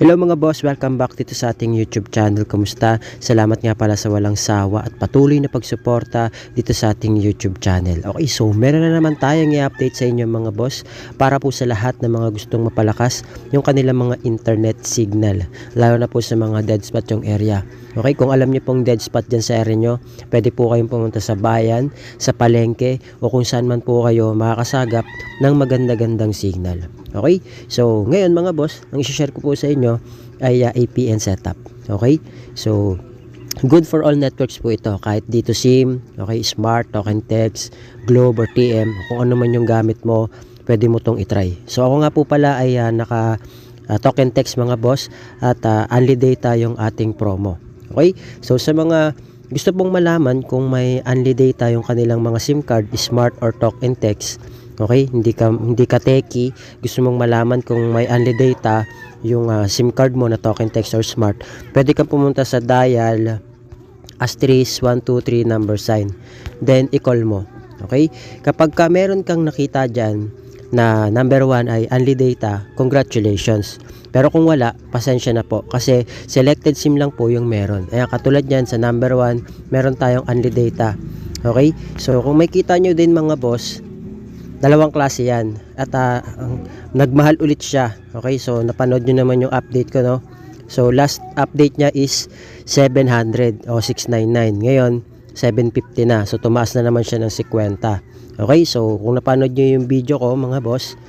Hello mga boss, welcome back dito sa ating YouTube channel. Kumusta? Salamat nga pala sa walang sawa at patuloy na pagsuporta dito sa ating YouTube channel. Okay, so meron na naman tayong i-update sa inyo mga boss para po sa lahat ng mga gustong mapalakas yung kanilang mga internet signal, lalo na po sa mga dead spot yung area. Okay, kung alam niyo pong dead spot dyan sa area nyo, pwede po kayong pumunta sa bayan, sa palengke o kung saan man po kayo makakasagap ng maganda-gandang signal. Okay, so ngayon mga boss, ang isi-share ko po sa inyo ay APN setup. Okay, so good for all networks po ito, kahit dito SIM, okay, Smart, Token Text, Globe or TM, kung ano man yung gamit mo, pwede mo tong itry. So ako nga po pala ay naka Token Text mga boss at only data yung ating promo. Okay, so sa mga gusto pong malaman kung may only data yung kanilang mga SIM card, Smart or Token Text, okay, hindi ka techie, gusto mong malaman kung may only data yung SIM card mo na Token Text or Smart, pwede kang pumunta sa dial *123 number sign, then i-call mo. Okay, kapag meron kang nakita dyan na number 1 ay only data, congratulations. Pero kung wala, pasensya na po kasi selected SIM lang po yung meron. Ayan, katulad yan sa number 1, meron tayong only data. Okay, so kung may kita nyo din mga boss, dalawang klase yan at nagmahal ulit siya. Okay, so napanood nyo naman yung update ko, no? So last update niya is 700 o 699, ngayon 750 na, so tumaas na naman siya ng 50. Okay, so kung napanood nyo yung video ko mga boss,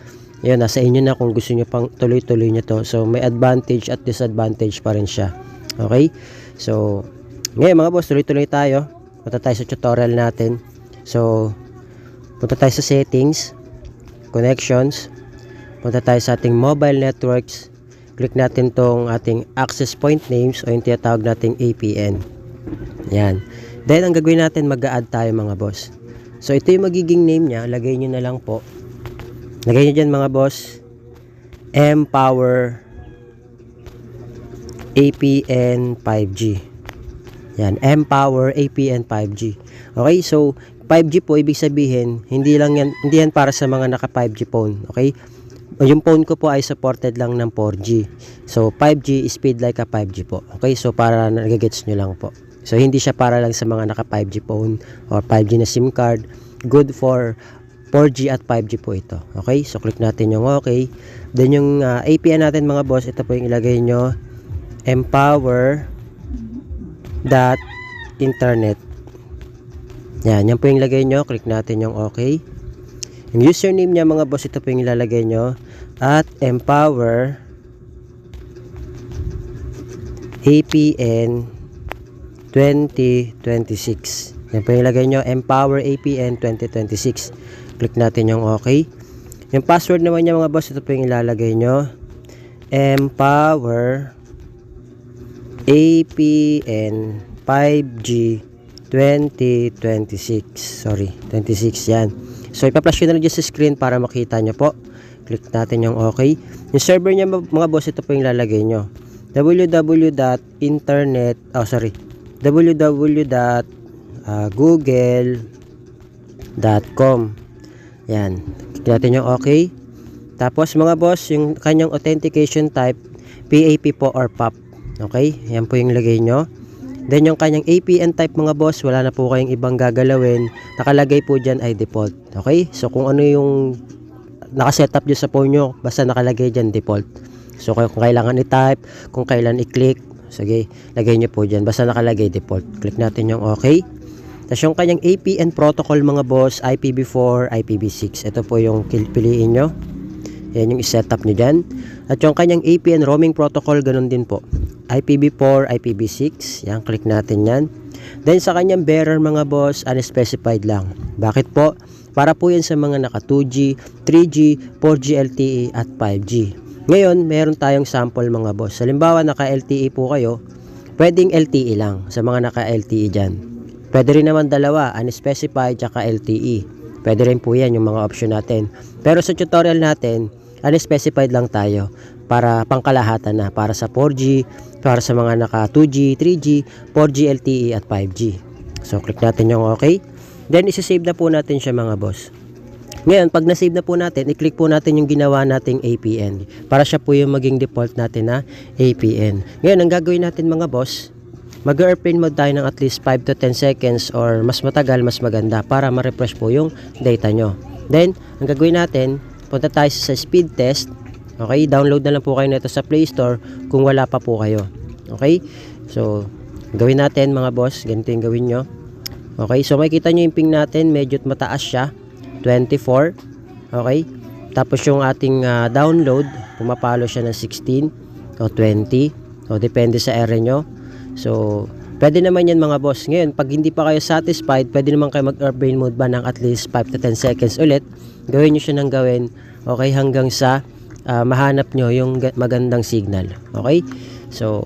yun, nasa inyo na kung gusto nyo pang tuloy-tuloy nyo to. So may advantage at disadvantage pa rin siya. Okay, so ngayon mga boss, tuloy-tuloy tayo, punta tayo sa tutorial natin. So punta tayo sa settings, connections, punta tayo sa ating mobile networks, click natin tong ating access point names o yung tinatawag nating APN. Yan. Then ang gagawin natin, mag-a-add tayo mga boss. So ito yung magiging name nya, lagay nyo na lang po. Lagay nyo dyan mga boss, mPower APN 5G. Yan, mPower APN 5G. Okay, so 5G po ibig sabihin, hindi yan para sa mga naka 5G phone, okay? Yung phone ko po ay supported lang ng 4G. So 5G is speed like a 5G po. Okay, so para nagagets nyo lang po. So hindi siya para lang sa mga naka 5G phone or 5G na SIM card. Good for 4G at 5G po ito. Okay, so click natin yung okay. Then yung APN natin mga boss, ito po yung ilagay nyo, mpower.internet. Yan po yung ilagay nyo. Click natin yung okay. Yung username niya mga boss, ito po yung ilalagay nyo, at mpower APN 2026. Yan po yung ilagay nyo, mpower APN 2026. Click natin yung okay. Yung password naman niya mga boss, ito po yung ilalagay nyo, mpower APN 5G 2026. Sorry, 26 yan. So ipa-flash ko na lang dyan sa screen para makita nyo po. Click natin yung okay. Yung server niya mga boss, ito po yung lalagay nyo, www.google.com. Yan. Click natin yung okay. Tapos mga boss, yung kanyang authentication type, PAP po or PAP. Okay, yan po yung lagay nyo. Then yung kanyang APN type mga boss, wala na po kayong ibang gagalawin. Nakalagay po dyan ay default. Okay, so kung ano yung nakasetup dyan sa phone nyo, basta nakalagay dyan default. So kung kailangan i-type, kung kailan i-click, sige, lagay nyo po dyan, basta nakalagay default. Click natin yung okay. Tapos yung kanyang APN protocol mga boss, IPv4, IPv6. Ito po yung piliin nyo. Yan yung i-setup nyo dyan. At yung kanyang APN roaming protocol, ganun din po, IPv4, IPv6. Yan, click natin yan. Then sa kanyang bearer mga boss, unspecified lang. Bakit po? Para po yan sa mga naka 2G, 3G, 4G LTE at 5G. Ngayon, meron tayong sample mga boss. Halimbawa, naka LTE po kayo, pwedeng LTE lang sa mga naka LTE dyan. Pwede rin naman dalawa, unspecified at LTE. Pwede rin po yan yung mga option natin. Pero sa tutorial natin, unspecified lang tayo para pangkalahatan na, para sa 4G, para sa mga naka 2G, 3G, 4G LTE at 5G. So click natin yung okay. Then isa-save na po natin siya mga boss. Ngayon, pag na-save na po natin, i-click po natin yung ginawa nating APN para siya po yung maging default natin na APN. Ngayon, ang gagawin natin mga boss, mag-airplane mode tayo ng at least 5 to 10 seconds or mas matagal, mas maganda para ma-refresh po yung data nyo. Then, ang gagawin natin, punta tayo sa speed test. Okay, download na lang po kayo nito sa Play Store kung wala pa po kayo. Okay, so gawin natin mga boss, ganito yung gawin nyo. Okay, so makikita nyo yung ping natin, medyo mataas siya, 24. Okay, tapos yung ating download, pumapalo siya ng 16 o 20. So depende sa area nyo. So pwede naman yan mga boss. Ngayon, pag hindi pa kayo satisfied, pwede naman kayo mag-airplane mode ba ng at least 5 to 10 seconds ulit. Gawin nyo siya ng gawin, okay, hanggang sa mahanap nyo yung magandang signal. Okay, so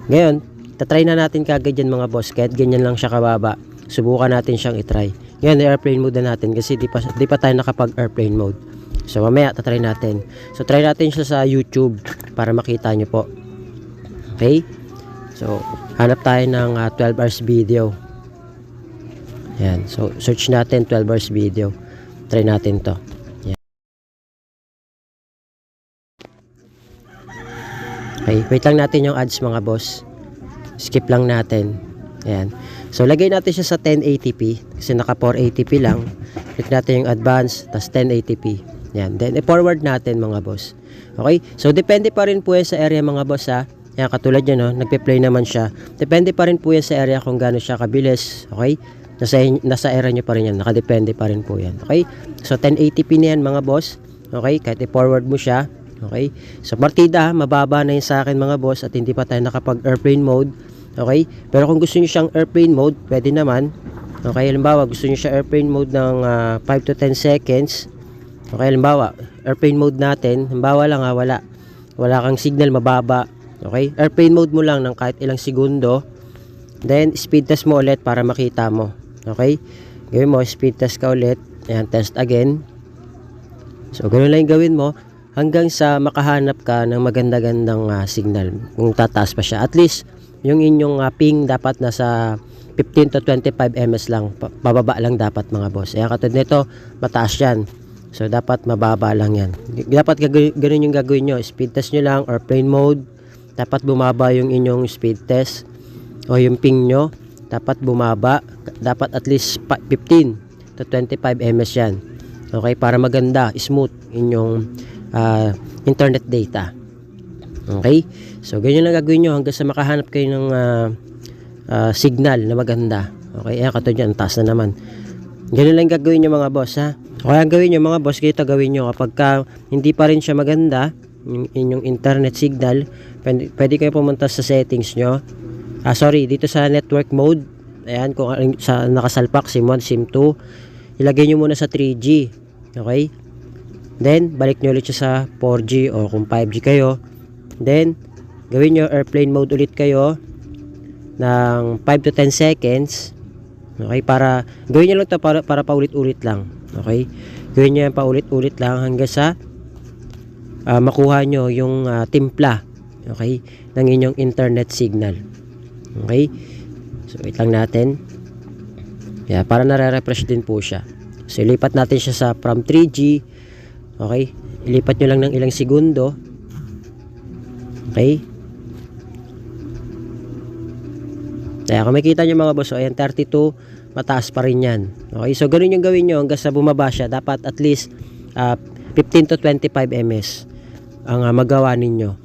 ngayon, tatry na natin kagad yan mga boss. Kahit ganyan lang siya kababa, subukan natin siyang itry. Ngayon, airplane mode na natin kasi di pa tayo nakapag-airplane mode. So mamaya tatry natin. So try natin siya sa YouTube para makita nyo po. Okay, so hanap tayo ng 12 hours video. Yan, so search natin 12 hours video. Try natin to. Yan. Okay, wait lang natin yung ads mga boss. Skip lang natin. Ayan. So lagay natin siya sa 1080p kasi naka 480p lang. Click natin yung advance, tas 1080p. Ayan. Then i-forward natin mga boss. Okay? So depende pa rin po yan sa area mga boss ha. Ayan, katulad yan no, nagpe-play naman siya. Depende pa rin po yan sa area kung gaano siya kabilis. Okay? Nasa area nyo pa rin yan. Nakadepende pa rin po yan. Okay? So 1080p na yan mga boss. Okay? Kahit i-forward mo siya. Okay? So partida, mababa na yun sa akin mga boss at hindi pa tayo nakapag-airplane mode. Okay? Pero kung gusto niyo siyang airplane mode, pwede naman. Okay? Halimbawa, gusto niyo siya airplane mode ng 5 to 10 seconds. Okay? Halimbawa, airplane mode natin. Halimbawa lang wala kang signal, mababa. Okay? Airplane mode mo lang ng kahit ilang segundo. Then, speed test mo ulit para makita mo. Okay? Gawin mo, speed test ka ulit. Ayan, test again. So, ganoon lang yung gawin mo hanggang sa makahanap ka ng maganda-gandang signal. Kung tataas pa siya. At least, yung inyong ping dapat nasa 15 to 25 ms lang. Pababa lang dapat mga boss. Ayan, katulad nito, mataas yan. So, dapat mababa lang yan. Dapat ganun yung gagawin nyo. Speed test nyo lang or plane mode. Dapat bumaba yung inyong speed test o yung ping nyo. Dapat bumaba. Dapat at least 15 to 25 ms yan. Okay, para maganda, smooth inyong internet data. Okay, so ganyan lang gagawin nyo hanggang sa makahanap kayo ng signal na maganda. Okay, ayan, katulad yan, taas na naman. Ganyan lang gagawin nyo mga boss ha. Okay, ang gawin nyo mga boss, ganito gawin nyo kapag hindi pa rin siya maganda yung inyong internet signal, pwede kayo pumunta sa settings nyo. Dito sa network mode. Ayan, kung sa nakasalpak SIM 1, SIM 2, ilagay nyo muna sa 3G. Okay, then balik nyo ulit siya sa 4G o kung 5G kayo. Then, gawin nyo airplane mode ulit kayo ng 5 to 10 seconds. Okay, para gawin nyo lang ito para paulit-ulit lang. Okay, gawin nyo yan paulit-ulit lang hanggang sa makuha nyo yung timpla, okay, ng inyong internet signal. Okay, so wait lang natin. Yeah, para nare-refresh din po siya. So, ilipat natin siya sa from 3G. Okay, ilipat nyo lang ng ilang segundo. Okay. Kaya kung makikita nyo mga boss, ayan 32, mataas pa rin yan. Okay, so ganun yung gawin nyo hanggang sa bumaba siya. Dapat at least 15 to 25 ms ang magawa ninyo.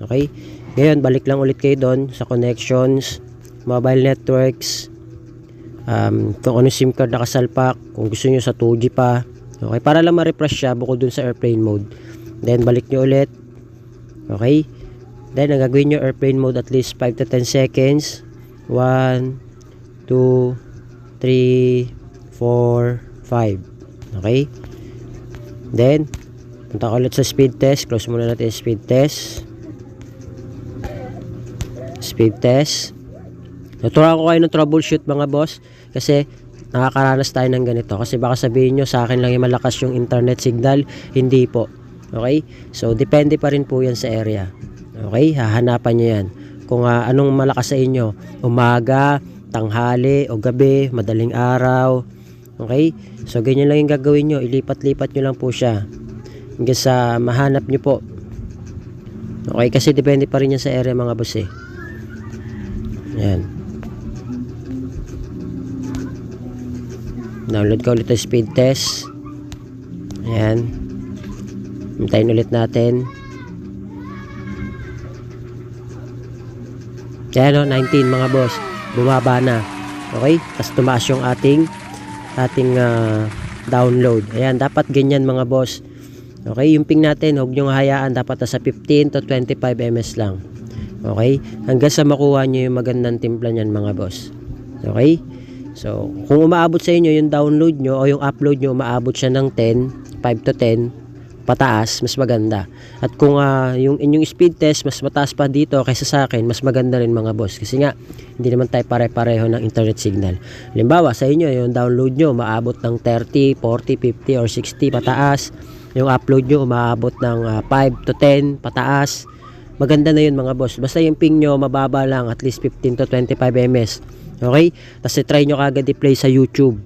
Okay, ngayon balik lang ulit kayo doon sa connections, mobile networks, kung ano SIM card nakasalpak, kung gusto nyo sa 2G pa. Okay, para lang ma-refresh siya bukod dun sa airplane mode. Then balik nyo ulit. Okay, then ang gagawin nyo airplane mode at least 5 to 10 seconds. 1, 2, 3, 4, 5. Okay, then punta ka ulit sa speed test. Close muna natin yung speed test. Speed test. Naturuan ko kayo ng troubleshoot mga boss kasi nakakaranas tayo ng ganito. Kasi baka sabihin nyo sa akin lang yung malakas yung internet signal. Hindi po. Okay, so depende pa rin po yan sa area. Okay, hahanapan nyo yan kung anong malakas sa inyo, umaga, tanghali o gabi, madaling araw. Okay? So, ganyan lang yung gagawin nyo. Ilipat-lipat nyo lang po siya hanggang sa mahanap nyo po. Okay? Kasi depende pa rin yan sa area mga boss eh. Ayan. Download ko ulit ang speed test. Ayan. Hintayin ulit natin. Ayan o, 19 mga boss. Bumaba na. Okay? Tapos tumaas yung ating download. Ayan, dapat ganyan mga boss. Okay? Yung ping natin, huwag nyo hayaan. Dapat nasa 15 to 25 ms lang. Okay? Hanggang sa makuha nyo yung magandang timpla nyan mga boss. Okay? So, kung umaabot sa inyo yung download nyo o yung upload nyo, umaabot siya ng 10, 5 to 10, pataas, mas maganda. At kung yung inyong speed test mas mataas pa dito kaysa sa akin, mas maganda rin mga boss. Kasi nga, hindi naman tayo pare-pareho ng internet signal. Halimbawa, sa inyo, yung download nyo, umaabot ng 30, 40, 50, or 60 pataas. Yung upload nyo, umaabot ng 5 to 10 pataas. Maganda na yun mga boss. Basta yung ping nyo, mababa lang, at least 15 to 25 ms. Okay? Tapos try nyo kagad i-play sa YouTube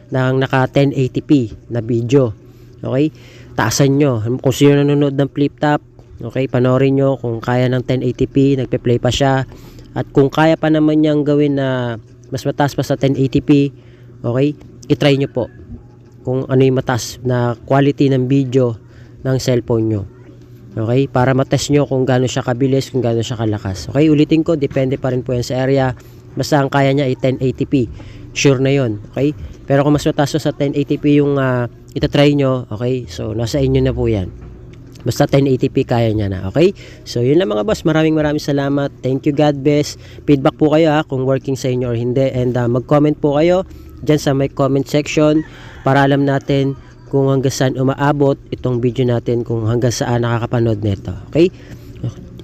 ng naka 1080p na video. Okay? Taasan nyo. Kung sino nanonood ng flip top, okay, panoorin nyo kung kaya ng 1080p, nagpe-play pa siya. At kung kaya pa naman niyang gawin na mas mataas pa sa 1080p, okay, itry nyo po kung ano yung mataas na quality ng video ng cellphone nyo. Okay, para matest nyo kung gaano siya kabilis, kung gaano siya kalakas. Okay, ulitin ko, depende pa rin po yan sa area. Basta ang kaya niya ay 1080p. Sure na yon. Okay, pero kung mas mataas sa 1080p yung itatry nyo, okay, so nasa inyo na po yan. Basta 1080p kaya niya na. Okay, so yun lang mga boss. Maraming salamat. Thank you, God bless. Feedback po kayo kung working sa inyo or hindi. And mag-comment po kayo dyan sa may comment section para alam natin kung hanggang saan umaabot itong video natin, kung hanggang saan nakakapanood nito. Okay,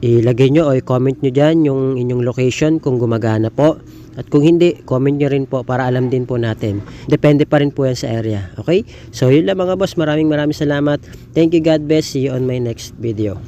ilagay nyo o i-comment nyo dyan yung inyong location kung gumagana po. At kung hindi, comment nyo rin po para alam din po natin. Depende pa rin po yan sa area. Okay? So, yun lang mga boss. Maraming salamat. Thank you, God bless. See you on my next video.